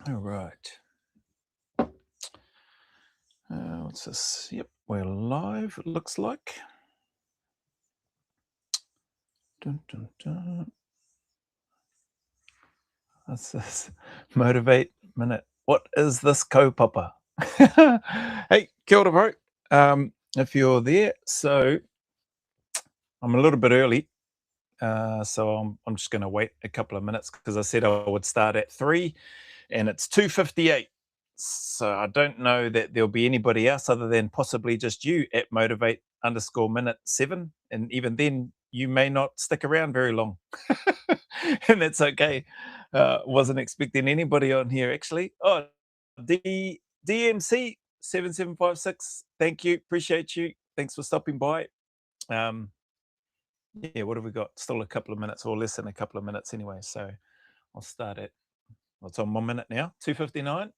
All right. What's this? Yep, we're live, it looks like. Dun, dun, dun. What's this? Motivate minute. What is this kaupapa? Hey, kia ora, bro. If you're there, so I'm a little bit early. So I'm just going to wait a couple of minutes because I said I would start at 3 and it's 2:58. So I don't know that there'll be anybody else other than possibly just you at motivate_minute 7. And even then, you may not stick around very long. And that's okay. Wasn't expecting anybody on here actually. Oh, DMC 7756. Thank you. Appreciate you. Thanks for stopping by. Um, yeah, what have we got? Still a couple of minutes or less than a couple of minutes anyway. So I'll start at what's on 1 minute now, 2:59.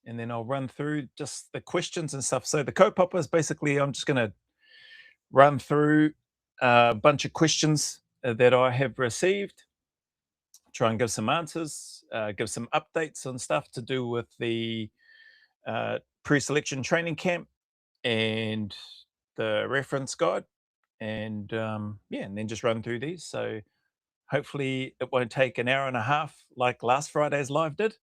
And then I'll run through just the questions and stuff. So the kaupapa is basically I'm just going to run through a bunch of questions that I have received, try and give some answers, give some updates on stuff to do with the pre-selection training camp and the reference guide, and yeah, and then just run through these. So hopefully it won't take an hour and a half like last Friday's live did.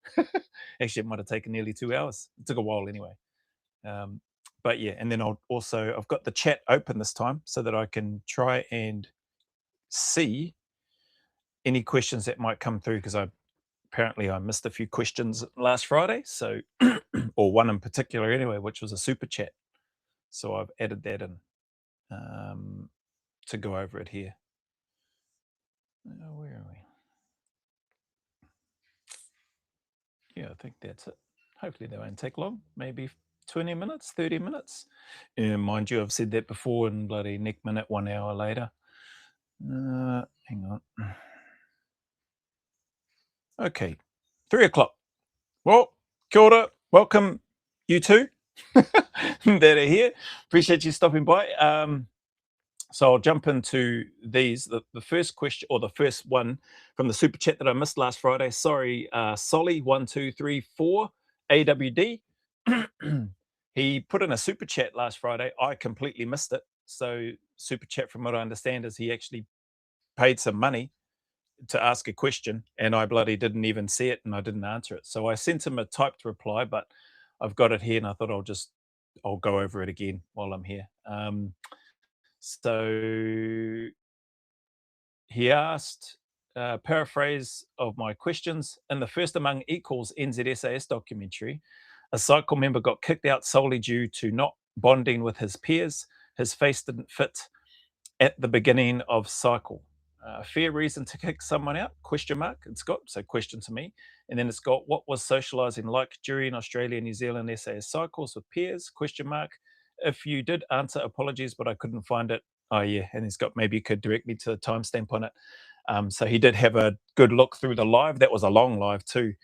Actually, it might have taken nearly 2 hours. It took a while anyway. Um, but yeah, and then I've got the chat open this time so that I can try and see any questions that might come through because I missed a few questions last Friday, so or one in particular anyway, which was a super chat. So I've added that in to go over it here. Where are we? Yeah, I think that's it. Hopefully they won't take long. Maybe 20 minutes, 30 minutes. And mind you, I've said that before in bloody neck minute 1 hour later. Hang on. Okay, 3 o'clock. Well, kia ora. Welcome, you two that are here. Appreciate you stopping by. So I'll jump into these. The first question, or the first one from the super chat that I missed last Friday. Sorry, Solly1234 AWD. He put in a super chat last Friday. I completely missed it. So super chat, from what I understand, is he actually paid some money to ask a question, and I bloody didn't even see it, and I didn't answer it. So I sent him a typed reply, but I've got it here, and I thought I'll go over it again while I'm here. So he asked, paraphrase of my questions: in the First Among Equals NZSAS documentary, a cycle member got kicked out solely due to not bonding with his peers. His face didn't fit at the beginning of cycle. Fair reason to kick someone out? Question mark. It's got so question to me, and then it's got what was socializing like during Australia, New Zealand SAS cycles with peers? Question mark. If you did answer, apologies, but I couldn't find it. Oh yeah, and he's got maybe you could direct me to the timestamp on it. So he did have a good look through the live. That was a long live too,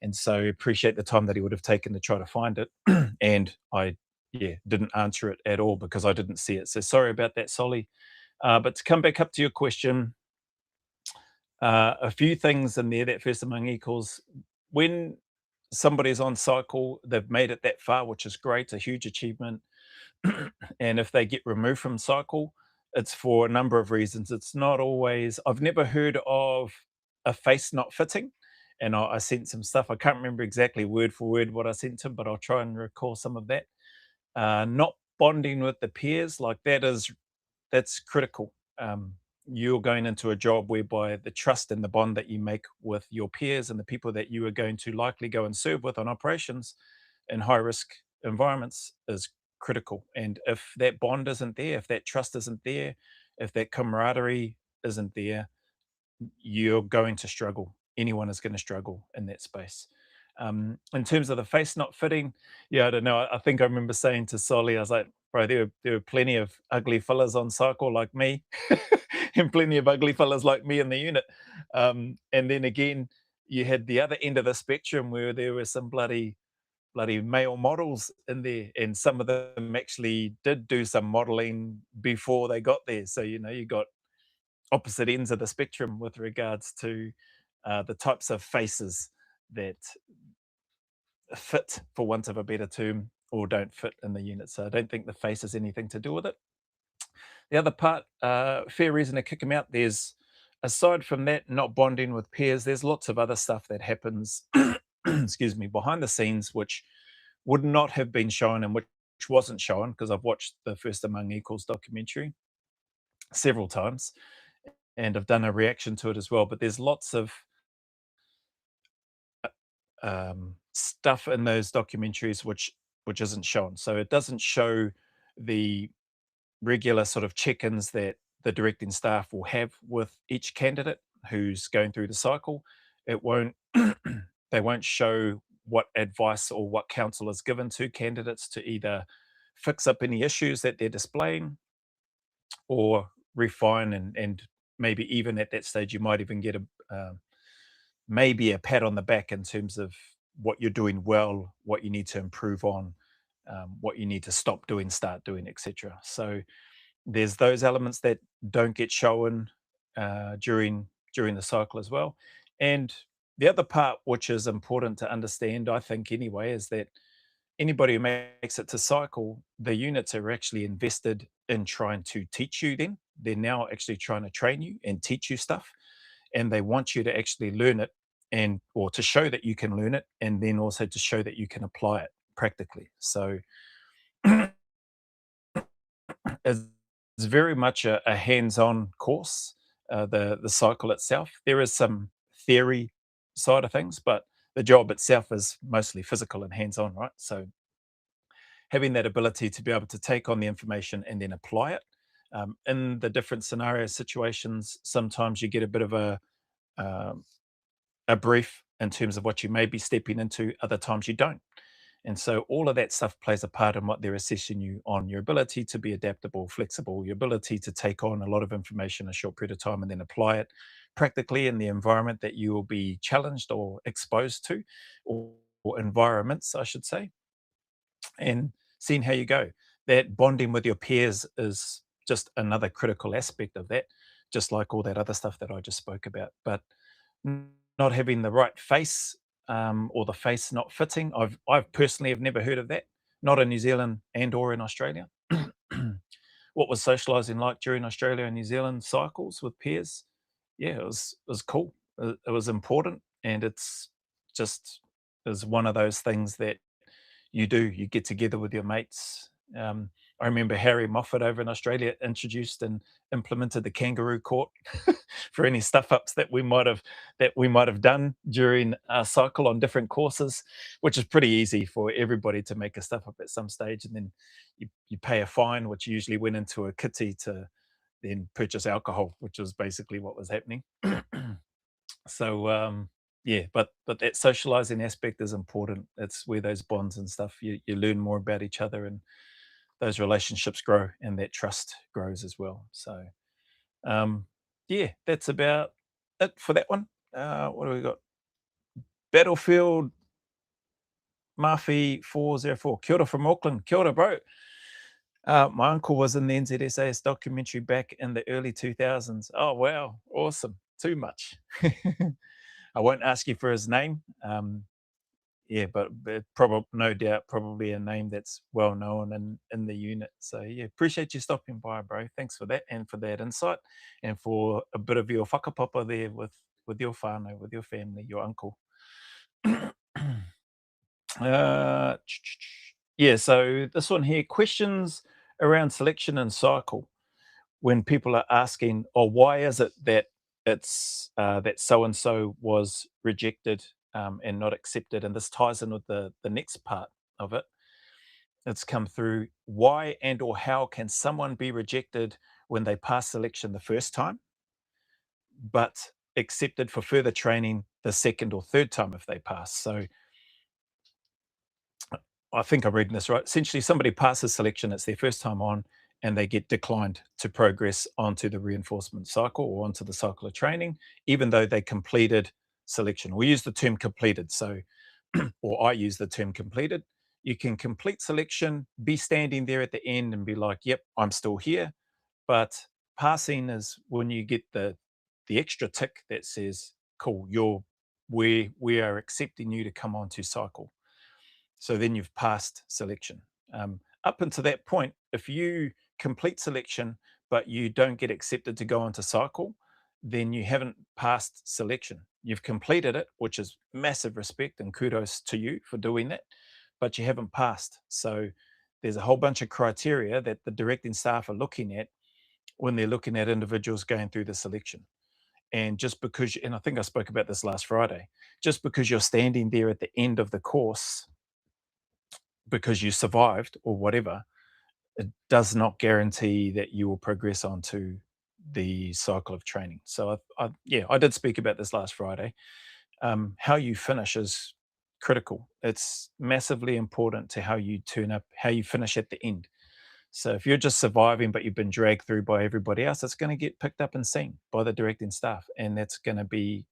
and so appreciate the time that he would have taken to try to find it. And I didn't answer it at all because I didn't see it. So sorry about that, Solly. But to come back up to your question, a few things in there that First Among Equals, when somebody's on cycle, they've made it that far, which is great, a huge achievement. And if they get removed from cycle, it's for a number of reasons. It's not always, I've never heard of a face not fitting. And I sent some stuff. I can't remember exactly word for word what I sent him, but I'll try and recall some of that. Not bonding with the peers, like that's critical. You're going into a job whereby the trust and the bond that you make with your peers and the people that you are going to likely go and serve with on operations in high risk environments is critical. And if that bond isn't there, if that trust isn't there, if that camaraderie isn't there, you're going to struggle. Anyone is going to struggle in that space. In terms of the face not fitting, yeah, I don't know. I think I remember saying to Solly, I was like, bro, there were plenty of ugly fellas on cycle like me, and plenty of ugly fellas like me in the unit. And then again, you had the other end of the spectrum where there were some bloody male models in there, and some of them actually did do some modeling before they got there. So you got opposite ends of the spectrum with regards to the types of faces that fit, for want of a better term, or don't fit in the unit. So I don't think the face has anything to do with it. The other part, fair reason to kick him out. There's, aside from that, not bonding with peers, there's lots of other stuff that happens, excuse me, behind the scenes, which would not have been shown and which wasn't shown because I've watched the First Among Equals documentary several times and I've done a reaction to it as well. But there's lots of stuff in those documentaries which isn't shown. So it doesn't show the regular sort of check-ins that the directing staff will have with each candidate who's going through the cycle. It won't they won't show what advice or what counsel is given to candidates to either fix up any issues that they're displaying or refine and maybe even at that stage you might even get a maybe a pat on the back in terms of what you're doing well, what you need to improve on, what you need to stop doing, start doing, etc. So there's those elements that don't get shown during the cycle as well. And the other part, which is important to understand, I think anyway, is that anybody who makes it to cycle, the units are actually invested in trying to teach you. Then they're now actually trying to train you and teach you stuff, and they want you to actually learn it and or to show that you can learn it, and then also to show that you can apply it practically. So it's very much a hands-on course. The cycle itself, there is some theory side of things, but the job itself is mostly physical and hands-on, right? So having that ability to be able to take on the information and then apply it in the different scenario situations, sometimes you get a bit of um, a brief in terms of what you may be stepping into. Other times you don't. And so all of that stuff plays a part in what they're assessing you on, your ability to be adaptable, flexible, your ability to take on a lot of information in a short period of time and then apply it practically in the environment that you will be challenged or exposed to, or environments, I should say, and seeing how you go. That bonding with your peers is just another critical aspect of that, just like all that other stuff that I just spoke about. But not having the right face or the face not fitting. I've personally have never heard of that, not in New Zealand and or in Australia. What was socializing like during Australia and New Zealand cycles with peers? Yeah, it was cool. It was important, and it's just is one of those things that you do. You get together with your mates. I remember Harry Moffat over in Australia introduced and implemented the kangaroo court for any stuff ups that we might have done during our cycle on different courses, which is pretty easy for everybody to make a stuff up at some stage, and then you pay a fine, which usually went into a kitty to then purchase alcohol, which was basically what was happening. So yeah, but that socializing aspect is important. It's where those bonds and stuff you learn more about each other, and those relationships grow, and that trust grows as well. So yeah, that's about it for that one. What do we got? Battlefield Murphy 404. Kia ora from Auckland. Kia ora, bro. My uncle was in the NZSAS documentary back in the early 2000s. Oh, wow. Awesome. Too much. I won't ask you for his name. Yeah, but probably no doubt, probably a name that's well known in the unit. So yeah, appreciate you stopping by, bro. Thanks for that and for that insight and for a bit of your whakapapa there with your whānau, with your family, your uncle. uh, yeah, so this one here, questions around selection and cycle when people are asking, "Oh, why is it that it's that so and so was rejected and not accepted?" And this ties in with the next part of it. It's come through. Why and or how can someone be rejected when they pass selection the first time, but accepted for further training the second or third time if they pass? So I think I'm reading this right. Essentially, somebody passes selection, it's their first time on, and they get declined to progress onto the reinforcement cycle or onto the cycle of training, even though they completed selection. We use the term completed. So, or I use the term completed. You can complete selection, be standing there at the end and be like, yep, I'm still here. But passing is when you get the extra tick that says, cool, we are accepting you to come on to cycle. So then you've passed selection. Up until that point, if you complete selection but you don't get accepted to go onto cycle, then you haven't passed selection. You've completed it, which is massive respect and kudos to you for doing that, but you haven't passed. So there's a whole bunch of criteria that the directing staff are looking at when they're looking at individuals going through the selection. And just because, and I think I spoke about this last Friday, just because you're standing there at the end of the course because you survived or whatever, it does not guarantee that you will progress onto the cycle of training. So yeah, I did speak about this last Friday. How you finish is critical. It's massively important to how you turn up, how you finish at the end. So if you're just surviving, but you've been dragged through by everybody else, it's going to get picked up and seen by the directing staff, and that's going to be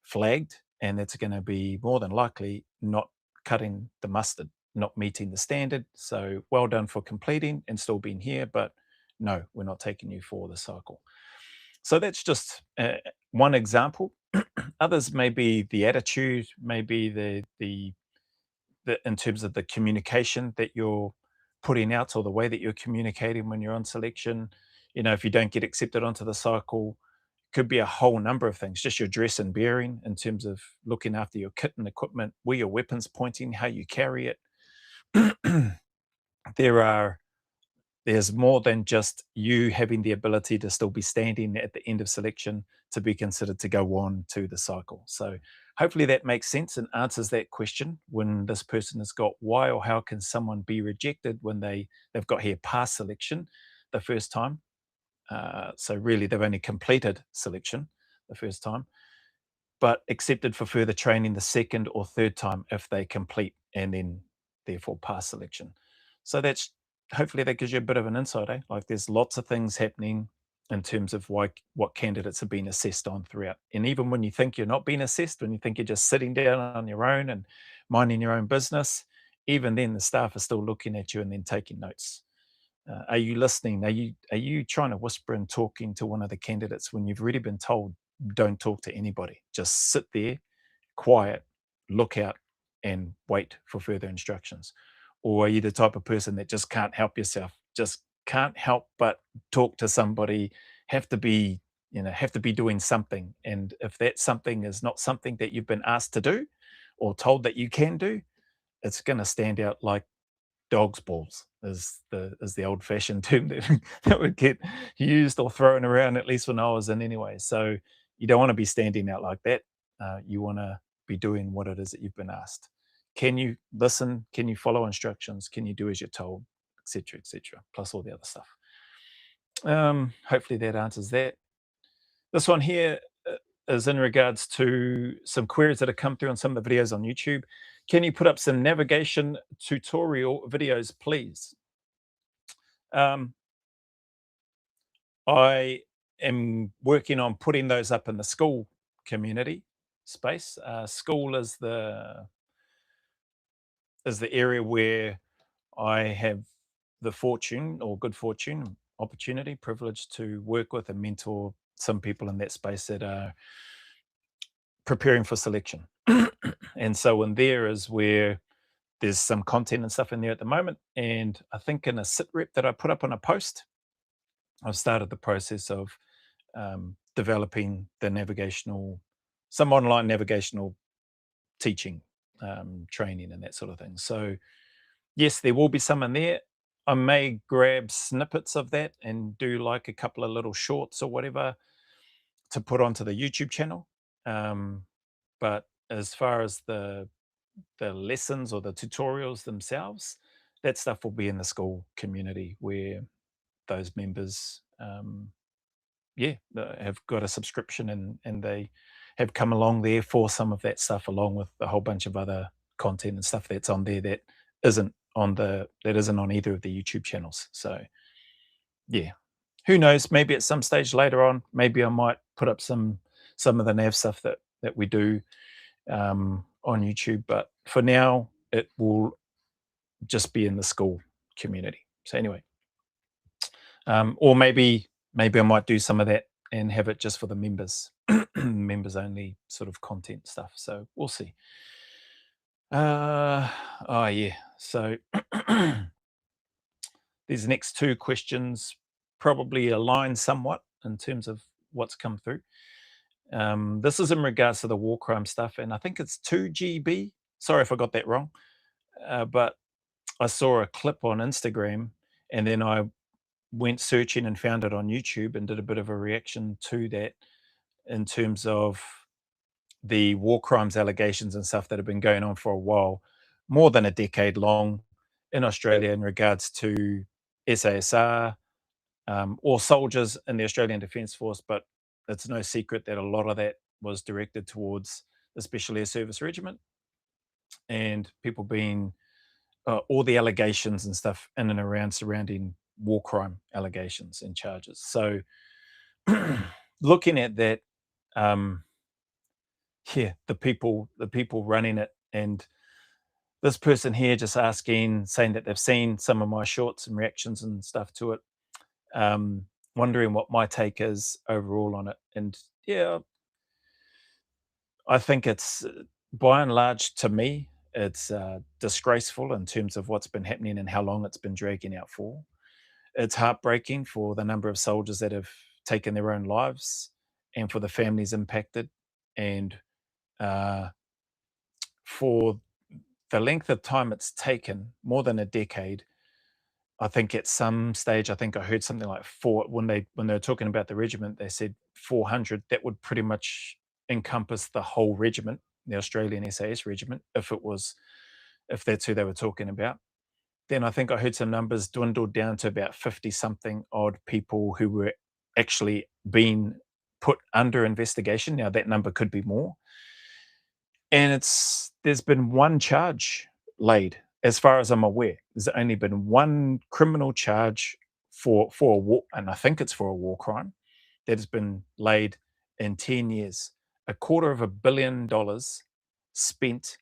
flagged, and it's going to be more than likely not cutting the mustard, not meeting the standard. So well done for completing and still being here, but no, we're not taking you for the cycle. So that's just one example. Others may be the attitude, maybe the in terms of the communication that you're putting out or the way that you're communicating when you're on selection. You know, if you don't get accepted onto the cycle, could be a whole number of things, just your dress and bearing in terms of looking after your kit and equipment, where your weapons pointing, how you carry it. there are there's more than just you having the ability to still be standing at the end of selection to be considered to go on to the cycle. So hopefully that makes sense and answers that question when this person has got why or how can someone be rejected when they've got here past selection the first time. So really they've only completed selection the first time, but accepted for further training the second or third time if they complete and then therefore pass selection. So that's hopefully that gives you a bit of an insight, eh? Like there's lots of things happening in terms of why what candidates are being assessed on throughout. And even when you think you're not being assessed, when you think you're just sitting down on your own and minding your own business, even then the staff are still looking at you and then taking notes. Are you listening? Are you trying to whisper and talking to one of the candidates when you've already been told don't talk to anybody? Just sit there, quiet, look out, and wait for further instructions. Or are you the type of person that just can't help yourself? Just can't help but talk to somebody, have to be, have to be doing something. And if that something is not something that you've been asked to do or told that you can do, it's going to stand out like dog's balls is the old fashioned term that, that would get used or thrown around, at least when I was in anyway. So you don't want to be standing out like that. You want to be doing what it is that you've been asked. Can you listen? Can you follow instructions? Can you do as you're told, etc., etc., plus all the other stuff. Hopefully that answers that. This one here is in regards to some queries that have come through on some of the videos on YouTube. Can you put up some navigation tutorial videos, please? I am working on putting those up in the school community space. School is the area where I have the fortune or good fortune, opportunity, privilege to work with and mentor some people in that space that are preparing for selection. And so in there is where there's some content and stuff in there at the moment. And I think in a sit rep that I put up on a post, I've started the process of developing the some online navigational teaching, training, and that sort of thing. So, yes, there will be some in there. I may grab snippets of that and do like a couple of little shorts or whatever to put onto the YouTube channel. But as far as the lessons or the tutorials themselves, that stuff will be in the school community where those members, yeah, have got a subscription and they have come along there for some of that stuff, along with a whole bunch of other content and stuff that's on there that isn't on either of the YouTube channels. So yeah, who knows? Maybe at some stage later on, maybe I might put up some of the nav stuff that we do on YouTube. But for now, it will just be in the school community. So anyway, or maybe I might do some of that and have it just for the members, members only sort of content stuff. So we'll see. Uh, oh yeah. So these next two questions probably align somewhat in terms of what's come through. This is in regards to the war crime stuff, and I think it's 2GB. Sorry if I got that wrong, but I saw a clip on Instagram, and then I went searching and found it on YouTube and did a bit of a reaction to that in terms of the war crimes allegations and stuff that have been going on for a while, more than a decade long in Australia in regards to SASR, or soldiers in the Australian Defence Force. But it's no secret that a lot of that was directed towards the Special Air Service Regiment and people being all the allegations and stuff in and around surrounding war crime allegations and charges. So looking at that, um, yeah, the people running it, and this person here just asking, saying that they've seen some of my shorts and reactions and stuff to it, um, wondering what my take is overall on it. And yeah, I think it's by and large, to me, it's disgraceful in terms of what's been happening and how long it's been dragging out for. It's heartbreaking for the number of soldiers that have taken their own lives and for the families impacted, and uh, for the length of time it's taken, more than a decade. I think at some stage, I think I heard something like four when they were talking about the regiment, they said 400. That would pretty much encompass the whole regiment, the Australian SAS regiment, if that's who they were talking about. Then I think I heard some numbers dwindled down to about 50 something odd people who were actually being put under investigation. Now that number could be more, and there's been one charge laid, as far as I'm aware. There's only been one criminal charge for a war, and I think it's for a war crime that has been laid in 10 years. $250 million spent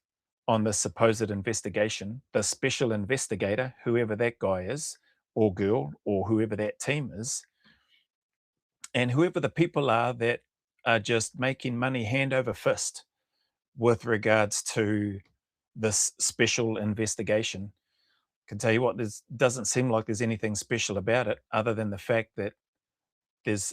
on the supposed investigation. The special investigator, whoever that guy is, or girl, or whoever that team is, and whoever the people are that are just making money hand over fist with regards to this special investigation. Can tell you what, there doesn't seem like there's anything special about it other than the fact that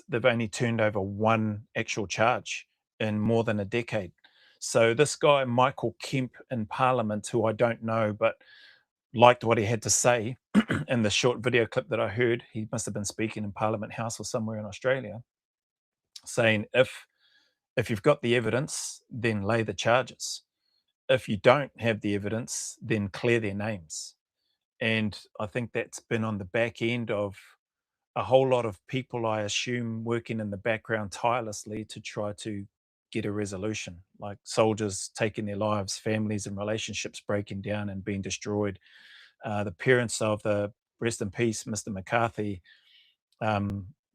they've only turned over one actual charge in more than a decade. So this guy Michael Kemp in Parliament, who I don't know, but liked what he had to say in the short video clip that I heard, he must have been speaking in Parliament House or somewhere in Australia, saying if you've got the evidence, then lay the charges. If you don't have the evidence, then clear their names. And I think that's been on the back end of a whole lot of people, I assume, working in the background tirelessly to try to get a resolution, like soldiers taking their lives, families and relationships breaking down and being destroyed. The parents of the, rest in peace, Mr. McCarthy,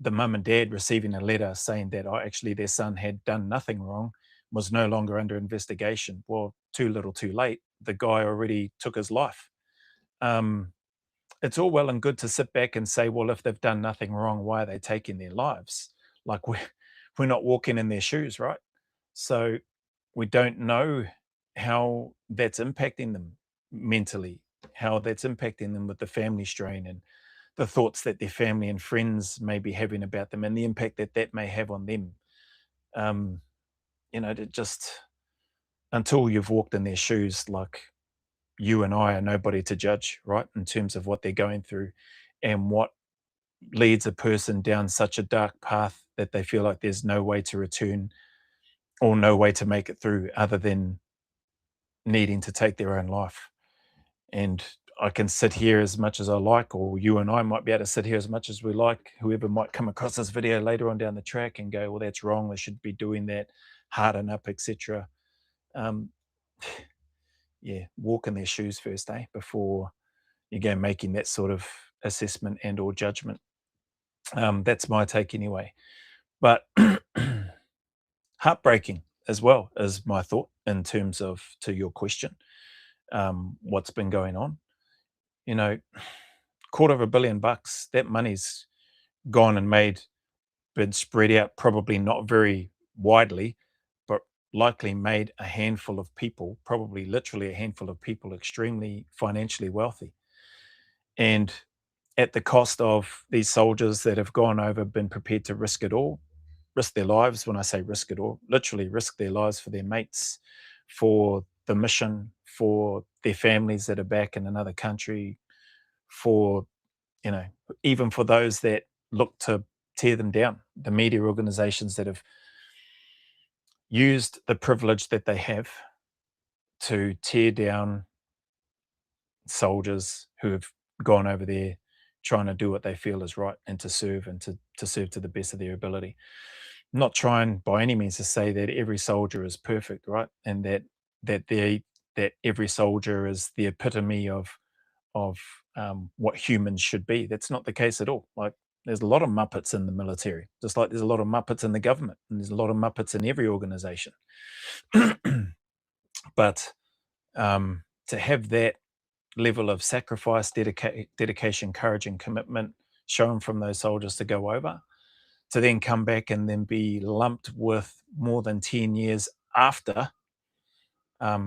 the mum and dad receiving a letter saying that, oh, actually their son had done nothing wrong, was no longer under investigation. Well, too little, too late. The guy already took his life. Um, it's all well and good to sit back and say, well, if they've done nothing wrong, why are they taking their lives? Like we're not walking in their shoes, right? So we don't know how that's impacting them mentally, how that's impacting them with the family strain and the thoughts that their family and friends may be having about them and the impact that that may have on them. Um, to just until you've walked in their shoes, like you and I are nobody to judge, right? In terms of what they're going through and what leads a person down such a dark path that they feel like there's no way to return or no way to make it through other than needing to take their own life. And I can sit here as much as I like, or you and I might be able to sit here as much as we like. Whoever might come across this video later on down the track and go, well, that's wrong. They should be doing that, harden up, etc. Um, yeah, walk in their shoes first, before you go making that sort of assessment and or judgment. That's my take anyway. But heartbreaking as well is my thought in terms of, to your question, what's been going on. You know, $250 million, that money's gone and made, been spread out, probably not very widely, but likely made a handful of people, probably literally a handful of people, extremely financially wealthy. And at the cost of these soldiers that have gone over, been prepared to risk it all, risk their lives. When I say risk it all, literally risk their lives for their mates, for the mission, for their families that are back in another country, for, you know, even for those that look to tear them down, the media organizations that have used the privilege that they have to tear down soldiers who have gone over there trying to do what they feel is right and to serve and to serve to the best of their ability. Not trying by any means to say that every soldier is perfect, right? And that they that every soldier is the epitome of what humans should be. That's not the case at all. Like there's a lot of muppets in the military, just like there's a lot of muppets in the government, and there's a lot of muppets in every organization. But to have that level of sacrifice, dedication, courage, and commitment shown from those soldiers to go over, to then come back and then be lumped with more than 10 years after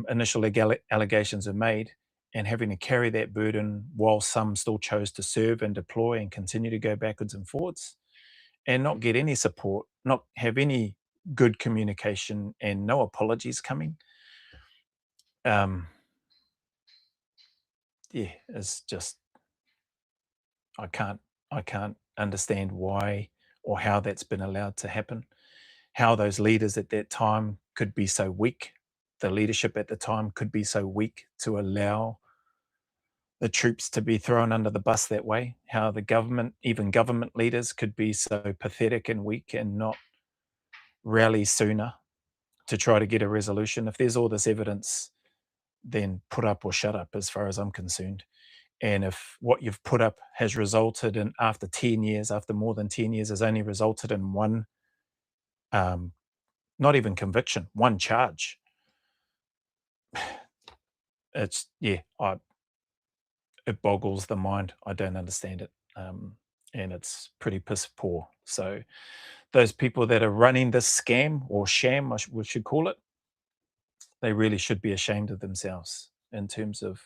initial allegations are made, and having to carry that burden while some still chose to serve and deploy and continue to go backwards and forwards and not get any support, not have any good communication, and no apologies coming. Um, yeah, it's just I can't I can't understand why or how that's been allowed to happen. How those leaders at that time could be so weak. The leadership at the time could be so weak to allow the troops to be thrown under the bus that way. How the government, even government leaders, could be so pathetic and weak and not rally sooner to try to get a resolution. If there's all this evidence, then put up or shut up, as far as I'm concerned. And if what you've put up has resulted in, after 10 years, after more than 10 years, has only resulted in one, um, not even conviction, one charge, it's, yeah, it boggles the mind. I don't understand it. And it's pretty piss poor. So those people that are running this scam or sham, we should call it, they really should be ashamed of themselves in terms of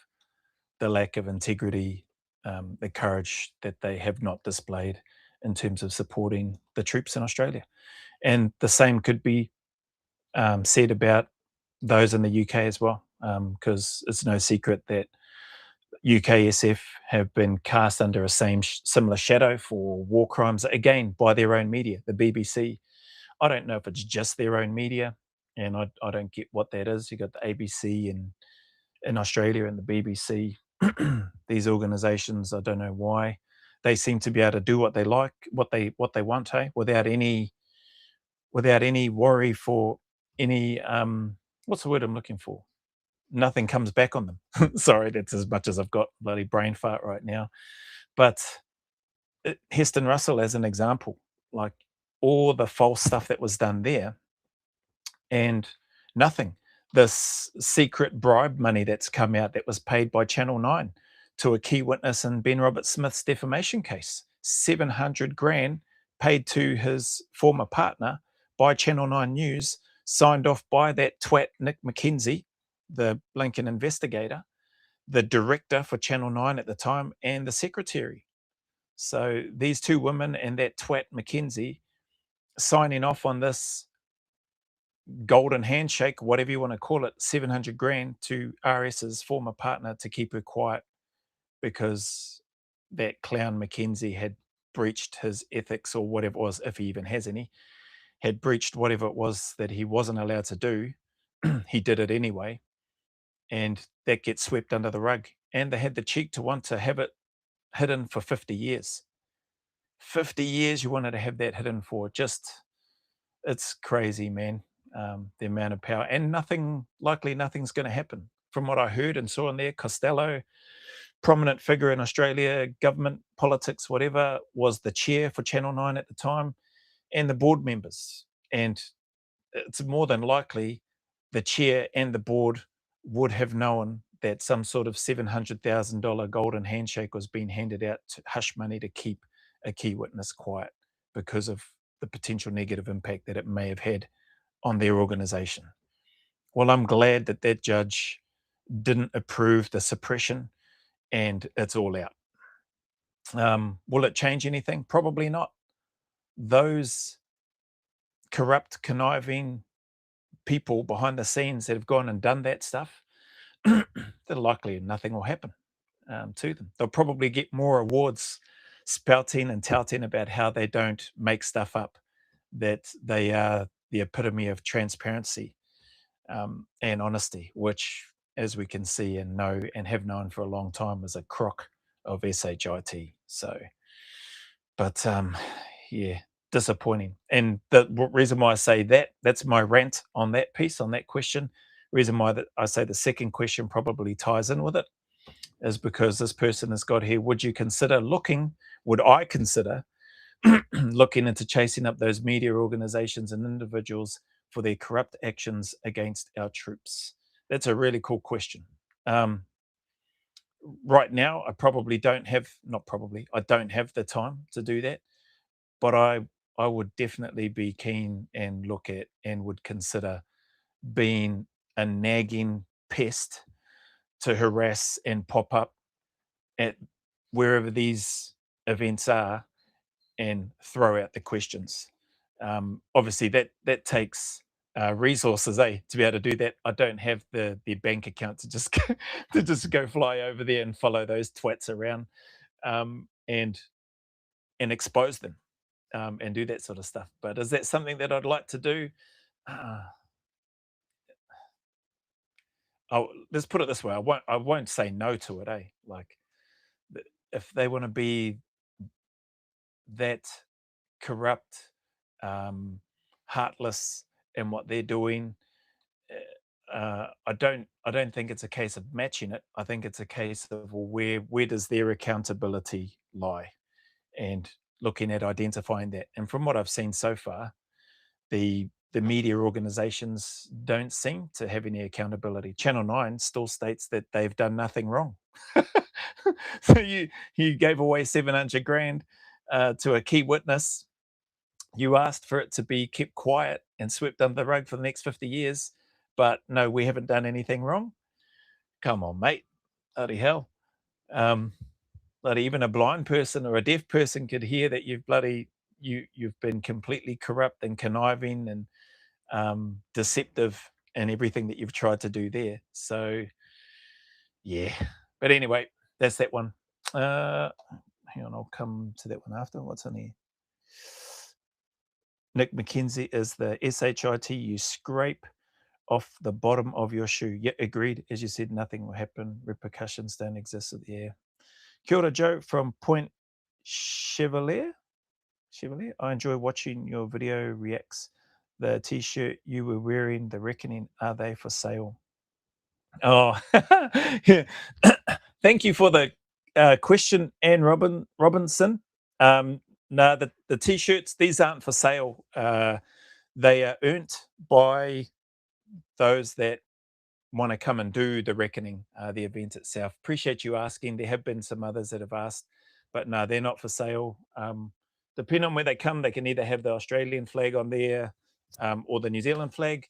the lack of integrity, the courage that they have not displayed in terms of supporting the troops in Australia. And the same could be said about those in the UK as well, because it's no secret that UKSF have been cast under a similar shadow for war crimes, again, by their own media, the BBC. I don't know if it's just their own media, and I don't get what that is. You got the ABC in Australia and the BBC. These organizations, I don't know why, they seem to be able to do what they like, what they want, hey, without any worry for any what's the word I'm looking for? Nothing comes back on them. Sorry, that's as much as I've got bloody brain fart right now. But Heston Russell, as an example, like all the false stuff that was done there, and nothing. This secret bribe money that's come out that was paid by Channel 9 to a key witness in Ben Robert-Smith's defamation case, 700 grand paid to his former partner by Channel 9 News, signed off by that twat Nick McKenzie, the Blinken investigator, the director for Channel 9 at the time, and the secretary. So these two women and that twat McKenzie signing off on this golden handshake, whatever you want to call it, 700 grand to RS's former partner to keep her quiet because that clown McKenzie had breached his ethics, or whatever it was, if he even has any, had breached whatever it was that he wasn't allowed to do. He did it anyway. And that gets swept under the rug. And they had the cheek to want to have it hidden for 50 years. 50 years you wanted to have that hidden for. Just, it's crazy, man. The amount of power, and nothing's going to happen. From what I heard and saw in there, Costello, prominent figure in Australia, government, politics, whatever, was the chair for Channel 9 at the time, and the board members. And it's more than likely the chair and the board would have known that some sort of $700,000 golden handshake was being handed out to hush money to keep a key witness quiet because of the potential negative impact that it may have had on their organization. well, I'm glad that that judge didn't approve the suppression and it's all out. Will it change anything? Probably not. Those corrupt, conniving people behind the scenes that have gone and done that stuff, they're likely nothing will happen to them. They'll probably get more awards spouting and touting about how they don't make stuff up, that they are the epitome of transparency and honesty, which, as we can see and know and have known for a long time, is a crock of shit. So, but yeah, disappointing. And the reason why I say that, that's my rant on that piece, on that question. Reason why that I say the second question probably ties in with it is because this person has got here, would I consider looking into chasing up those media organizations and individuals for their corrupt actions against our troops? That's a really cool question. Right now, I probably don't have, not probably, I don't have the time to do that, but I would definitely be keen and look at and would consider being a nagging pest to harass and pop up at wherever these events are and throw out the questions. Obviously, that takes resources, to be able to do that. I don't have the bank account to just to just go fly over there and follow those twats around and expose them and do that sort of stuff. But is that something that I'd like to do? Uh, let's put it this way: I won't say no to it. Like if they want to be that corrupt, heartless in what they're doing. I don't think it's a case of matching it. I think it's a case of, well, where does their accountability lie, and looking at identifying that. And from what I've seen so far, the media organizations don't seem to have any accountability. Channel 9 still states that they've done nothing wrong. So you gave away 700 grand to a key witness. You asked for it to be kept quiet and swept under the rug for the next 50 years, but no, we haven't done anything wrong. Come on, mate. Bloody hell. Um, Bloody even a blind person or a deaf person could hear that you've been completely corrupt and conniving and deceptive in everything that you've tried to do there. So yeah. But anyway, that's that one. Hang on, I'll come to that one after. What's on here? Nick McKenzie is the SHIT you scrape off the bottom of your shoe. Yeah, agreed. As you said, nothing will happen. Repercussions don't exist at the air. Kia ora, Joe from Point Chevalier. Chevalier. I enjoy watching your video reacts. The t-shirt you were wearing, The Reckoning, are they for sale? Oh, yeah. Thank you for the question, Anne Robinson. No, the t-shirts, these aren't for sale. They are earned by those that want to come and do the reckoning, the event itself. Appreciate you asking. There have been some others that have asked, but no, they're not for sale. Depending on where they come, they can either have the Australian flag on there or the New Zealand flag.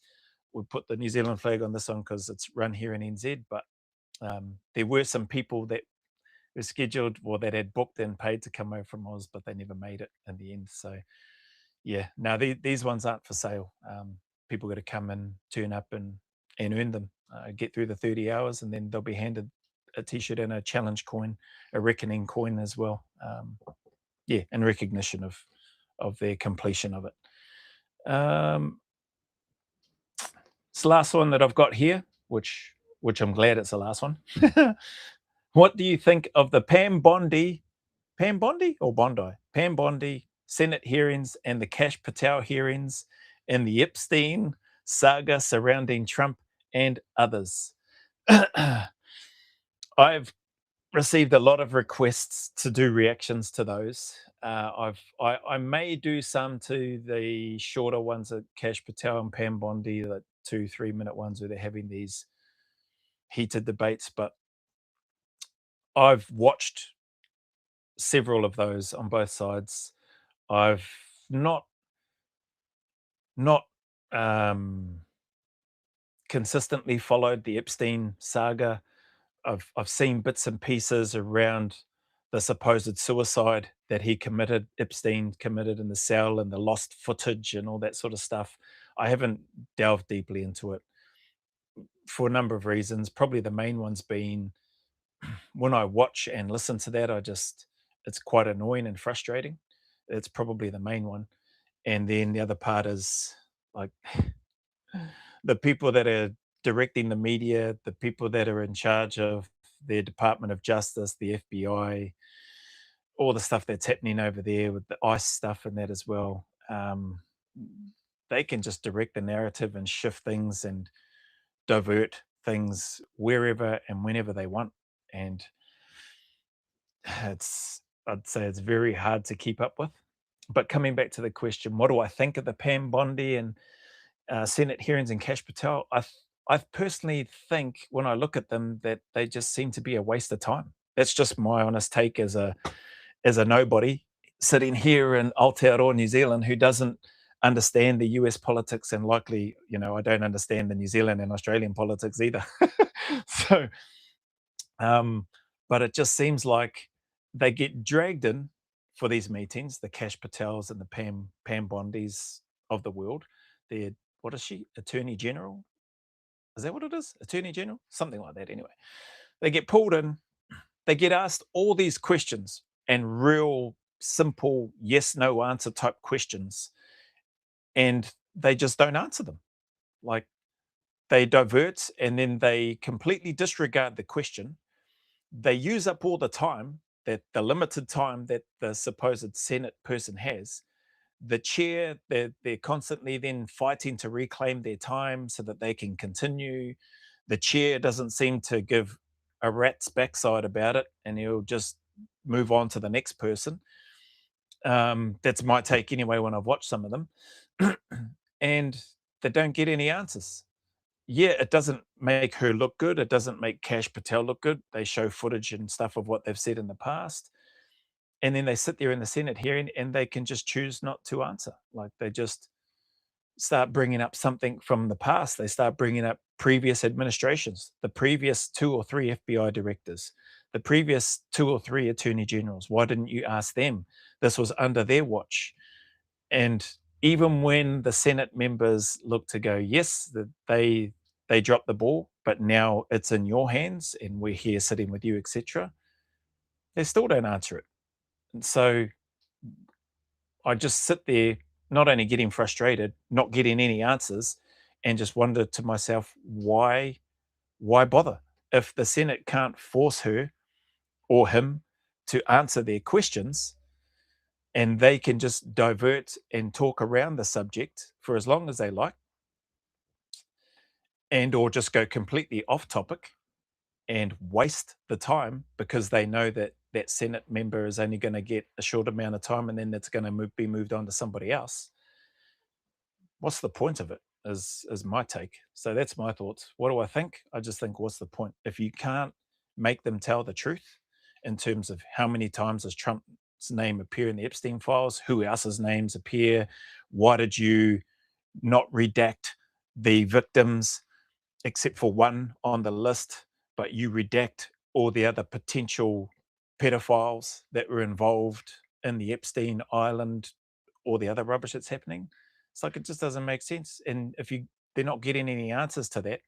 We put the New Zealand flag on this one because it's run here in NZ, but there were some people that were scheduled or that had booked and paid to come over from Oz, but they never made it in the end. So yeah, no, these ones aren't for sale. People got to come and turn up and earn them, get through the 30 hours, and then they'll be handed a t-shirt and a challenge coin, a reckoning coin as well. Yeah, in recognition of their completion of it. It's the last one that I've got here, which I'm glad it's the last one. What do you think of the Pam Bondi Senate hearings and the Kash Patel hearings and the Epstein saga surrounding Trump and others? I've received a lot of requests to do reactions to those. I may do some to the shorter ones at Kash Patel and Pam Bondi, the 2-3 minute ones where they're having these heated debates, but I've watched several of those on both sides. I've not consistently followed the Epstein saga. I've seen bits and pieces around the supposed suicide that he committed, Epstein committed in the cell, and the lost footage and all that sort of stuff. I haven't delved deeply into it for a number of reasons. Probably the main ones being when I watch and listen to that, it's quite annoying and frustrating. It's probably the main one. And then the other part is like the people that are directing the media, the people that are in charge of the Department of Justice, the FBI, all the stuff that's happening over there with the ICE stuff and that as well. They can just direct the narrative and shift things and divert things wherever and whenever they want. And I'd say it's very hard to keep up with. But coming back to the question, what do I think of the Pam Bondi and Senate hearings and Cash Patel? I personally think when I look at them that they just seem to be a waste of time. That's just my honest take as a nobody sitting here in Aotearoa, New Zealand, who doesn't understand the US politics, and likely, I don't understand the New Zealand and Australian politics either. So, um, but it just seems like they get dragged in for these meetings, the Cash Patels and the Pam Bondis of the world. They're, what is she? Attorney General? Is that what it is? Attorney General? Something like that, anyway. They get pulled in, they get asked all these questions and real simple yes, no answer type questions, and they just don't answer them. Like they divert and then they completely disregard the question. They use up all the time, that the limited time that the supposed Senate person has. The chair, they're constantly then fighting to reclaim their time so that they can continue. The chair doesn't seem to give a rat's backside about it, and he'll just move on to the next person. That's my take anyway when I've watched some of them. And they don't get any answers. Yeah, it doesn't make her look good. It doesn't make Cash Patel look good. They show footage and stuff of what they've said in the past. And then they sit there in the Senate hearing and they can just choose not to answer. Like they just start bringing up something from the past. They start bringing up previous administrations, the previous 2 or 3 FBI directors, the previous 2 or 3 attorney generals. Why didn't you ask them? This was under their watch. And even when the Senate members look to go, yes, they dropped the ball, but now it's in your hands and we're here sitting with you, etc., they still don't answer it. And so I just sit there, not only getting frustrated, not getting any answers, and just wonder to myself, why bother? If the Senate can't force her or him to answer their questions, and they can just divert and talk around the subject for as long as they like, and or just go completely off topic and waste the time because they know that that Senate member is only going to get a short amount of time and then it's going to be moved on to somebody else. What's the point of it? Is my take. So that's my thoughts. What do I think? I just think, what's the point if you can't make them tell the truth in terms of how many times does Trump's name appear in the Epstein files? Who else's names appear? Why did you not redact the victims except for one on the list, but you redact all the other potential pedophiles that were involved in the Epstein Island or the other rubbish that's happening? It's like it just doesn't make sense. And if they're not getting any answers to that,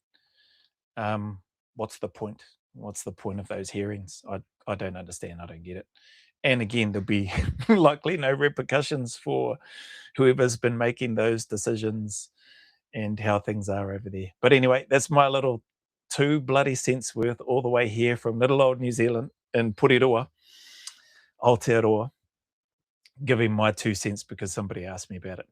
what's the point? What's the point of those hearings? I don't understand. I don't get it. And again, there'll be likely no repercussions for whoever's been making those decisions and how things are over there. But anyway, that's my little 2 bloody cents worth all the way here from little old New Zealand in Puriroa, Aotearoa, giving my 2 cents because somebody asked me about it.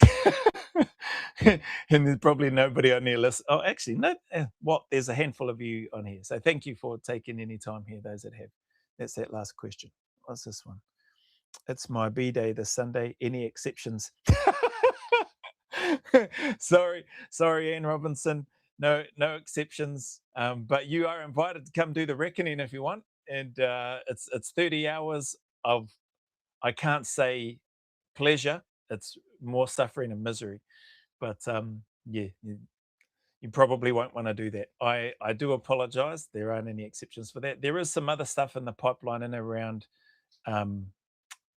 And there's probably nobody on your list. Oh, actually, no. What? There's a handful of you on here. So thank you for taking any time here, those that have. That's that last question. What's this one? It's my B day this Sunday. Any exceptions? sorry, Anne Robinson. No, no exceptions. But you are invited to come do the reckoning if you want. And it's 30 hours of, I can't say pleasure. It's more suffering and misery. But yeah, you probably won't want to do that. I do apologize. There aren't any exceptions for that. There is some other stuff in the pipeline and around um,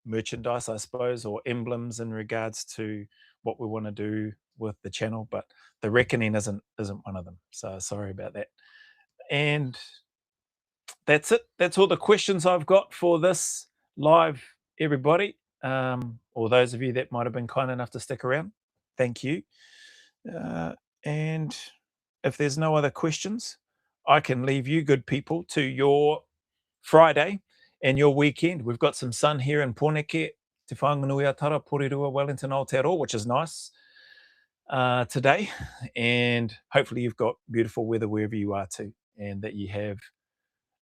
merchandise, I suppose, or emblems in regards to what we want to do with the channel, but the reckoning isn't one of them. So sorry about that. And that's it. That's all the questions I've got for this live, everybody. Or those of you that might have been kind enough to stick around, thank you. And if there's no other questions, I can leave you good people to your Friday and your weekend. We've got some sun here in Pōneke, Te Whanganuiatara, Porirua, Wellington, Aotearoa, which is nice today. And hopefully you've got beautiful weather wherever you are too, and that you have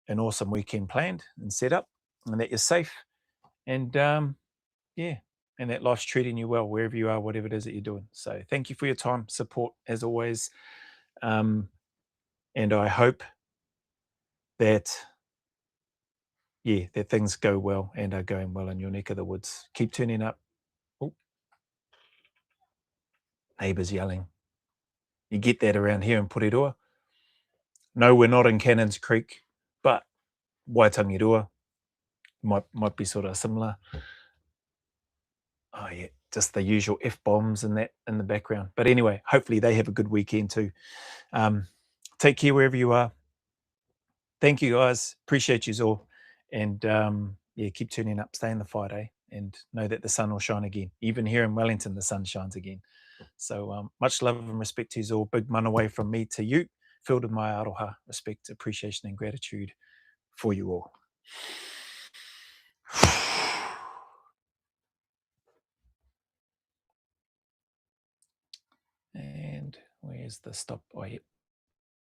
an awesome weekend planned and set up, and that you're safe. And yeah, and that life's treating you well wherever you are, whatever it is that you're doing. So thank you for your time, support as always. And I hope that, yeah, that things go well and are going well in your neck of the woods. Keep turning up. Oh, neighbours yelling. You get that around here in Porirua. No, we're not in Cannons Creek, but Waitangirua might be sort of similar. Oh yeah, just the usual F-bombs and that in the background. But anyway, hopefully they have a good weekend too. Take care wherever you are. Thank you guys. Appreciate you all. And yeah, keep tuning up, stay in the fight, eh? And know that the sun will shine again. Even here in Wellington, the sun shines again. So much love and respect to you all. Big man away from me to you, filled with my aroha, respect, appreciation, and gratitude for you all. And where's the stop? Oh, yeah.